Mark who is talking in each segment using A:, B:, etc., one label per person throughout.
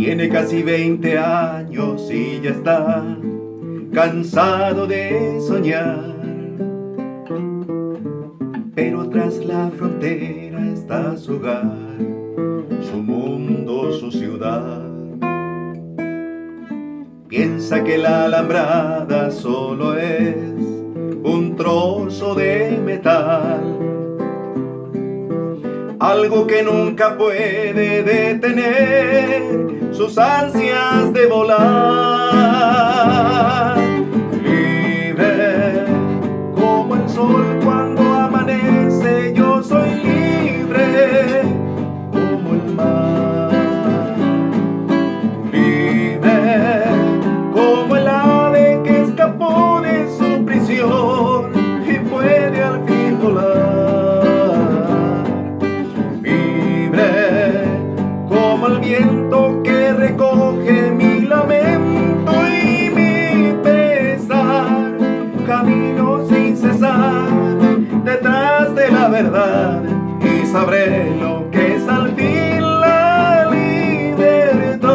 A: Tiene casi 20 años y ya está cansado de soñar. Pero tras la frontera está su hogar, su mundo, su ciudad. Piensa que la alambrada solo es un trozo de metal, algo que nunca puede detener sus ansias de volar. Libre como el sol cuando amanece, yo soy libre como el mar. Libre como el ave que escapó de su prisión y puede al fin volar. Libre como el viento que recoge mi lamento y mi pesar. Camino sin cesar detrás de la verdad y sabré lo que es al fin la libertad.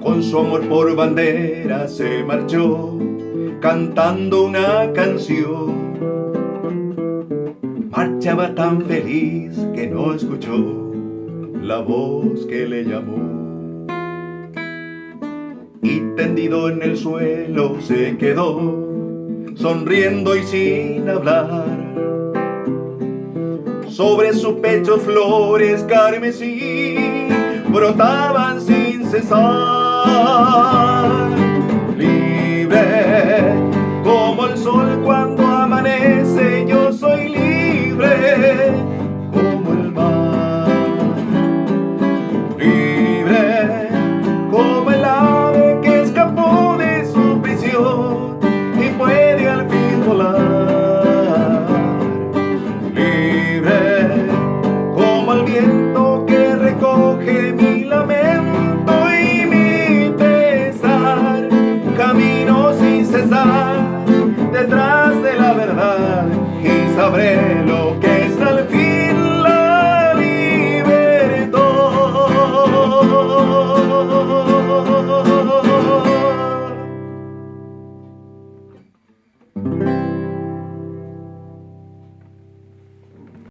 A: Con su amor por bandera se marchó cantando una canción. Marchaba tan feliz que no escuchó la voz que le llamó. Y tendido en el suelo se quedó, sonriendo y sin hablar. Sobre su pecho flores carmesí brotaban sin cesar. Libre como el sol cuando amanece, yo soy libre como el mar. Libre como el ave que escapó de su prisión y puede al fin volar. Libre como el viento que recoge mi lamento y mi pesar. Camino sin cesar detrás de la verdad y sabré lo que es la